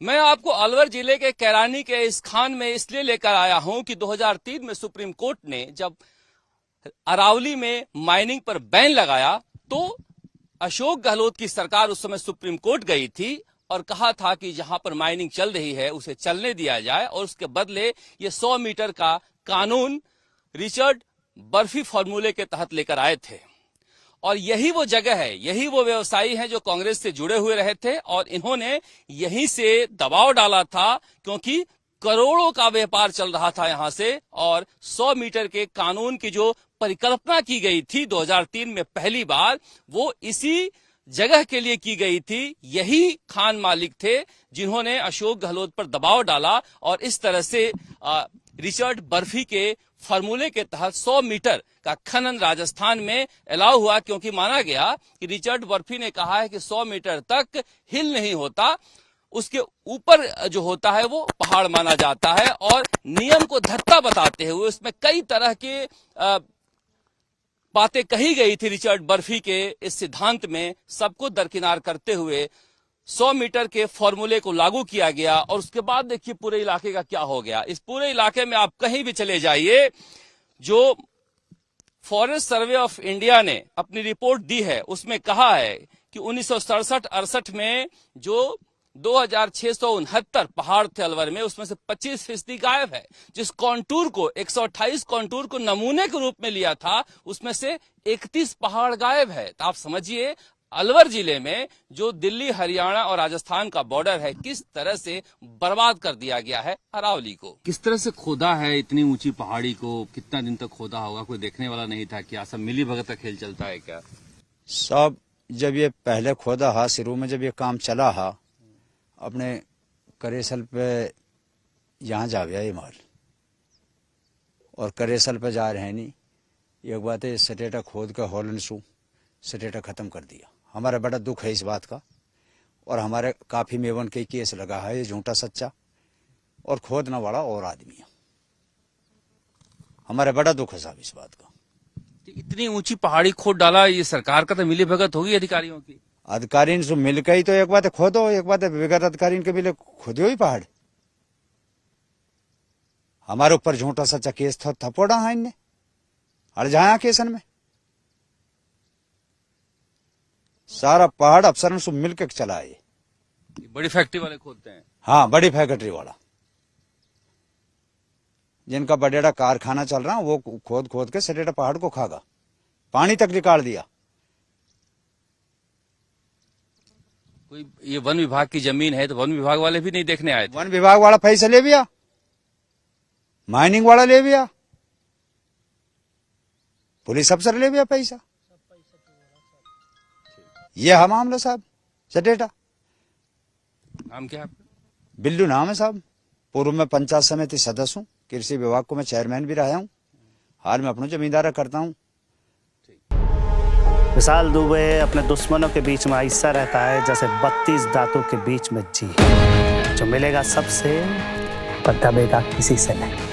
मैं आपको अलवर जिले के कैरानी के इस खान में इसलिए लेकर आया हूं कि 2003 में सुप्रीम कोर्ट ने जब अरावली में माइनिंग पर बैन लगाया तो अशोक गहलोत की सरकार उस समय सुप्रीम कोर्ट गई थी और कहा था कि जहां पर माइनिंग चल रही है उसे चलने दिया जाए और उसके बदले ये 100 मीटर का कानून रिचर्ड बर्फी फॉर्मूले के तहत लेकर आए थे। और यही वो जगह है, यही वो व्यवसायी हैं जो कांग्रेस से जुड़े हुए रहे थे और इन्होंने यहीं से दबाव डाला था क्योंकि करोड़ों का व्यापार चल रहा था यहां से। और 100 मीटर के कानून की जो परिकल्पना की गई थी 2003 में पहली बार, वो इसी जगह के लिए की गई थी। यही खान मालिक थे जिन्होंने अशोक गहलोत पर दबाव डाला और इस तरह से रिचर्ड बर्फी के फार्मूले के तहत 100 मीटर का खनन राजस्थान में अलाउ हुआ, क्योंकि माना गया कि रिचर्ड बर्फी ने कहा है कि 100 मीटर तक हिल नहीं होता, उसके ऊपर जो होता है वो पहाड़ माना जाता है। और नियम को धत्ता बताते हुए उसमें कई तरह के बातें कही गई थी रिचर्ड बर्फी के इस सिद्धांत में, सबको दरकिनार करते हुए 100 मीटर के फॉर्मूले को लागू किया गया। और उसके बाद देखिए पूरे इलाके का क्या हो गया। इस पूरे इलाके में आप कहीं भी चले जाइए, जो फॉरेस्ट सर्वे ऑफ इंडिया ने अपनी रिपोर्ट दी है उसमें कहा है कि 1967-68 में जो 2669 पहाड़ थे अलवर में, उसमें से 25% गायब है। जिस कॉन्टूर को 128 कॉन्टूर को नमूने के रूप में लिया था उसमें से 31 पहाड़ गायब है। तो आप समझिए अलवर जिले में जो दिल्ली, हरियाणा और राजस्थान का बॉर्डर है, किस तरह से बर्बाद कर दिया गया है अरावली को। किस तरह से खोदा है इतनी ऊंची पहाड़ी को, कितना दिन तक खोदा होगा, कोई देखने वाला नहीं था क्या? सब मिली भगत का खेल चलता है क्या? सब जब ये पहले खोदा हा, शुरू में जब ये काम चला हा, अपने करेसल पे यहाँ जा गया ये माल और करेसल पे जा रहे नहीं। एक बात है, सटेटा खोद के हॉलन सू सटेटा खत्म कर दिया। हमारा बड़ा दुख है इस बात का और हमारे काफी मेवन के केस लगा है ये झूठा सच्चा और खोदना वाला और आदमी है। हमारा बड़ा दुख है साहब इस बात का। इतनी ऊंची पहाड़ी खोद डाला, ये सरकार का तो मिली भगत होगी अधिकारियों की। अधिकारी से मिल के ही तो एक बात है खोदो, एक बात है बगैर अधिकारी के मिले खोदो ही पहाड़। हमारे ऊपर झूठा सच्चा केस था, थपोड़ा है इनने अड़ जाया केसन में। सारा पहाड़ अफसरों से मिलकर चला है। बड़ी फैक्ट्री वाले खोदते हैं। हाँ, बड़ी फैक्ट्री वाला जिनका बड़ेड़ा कारखाना चल रहा है वो खोद खोद के सटेटा पहाड़ को खागा, पानी तक निकाल दिया। कोई ये वन विभाग की जमीन है तो वन विभाग वाले भी नहीं देखने आए थे। वन विभाग वाला पैसा ले गया, माइनिंग वाला ले गया, पुलिस अफसर ले गया पैसा। ये है मामला साहब सटेटा। नाम क्या है आपका? बिल्लू नाम है साहब। पूर्व में पंचायत समिति सदस्य हूँ, कृषि विभाग को मैं चेयरमैन भी रहा हूँ, हाल में अपना जमींदारा करता हूँ। विशाल दुबे अपने दुश्मनों के बीच में ऐसा रहता है जैसे 32 दांतों के बीच में जी। जो मिलेगा सबसे पर दबेगा किसी से नहीं।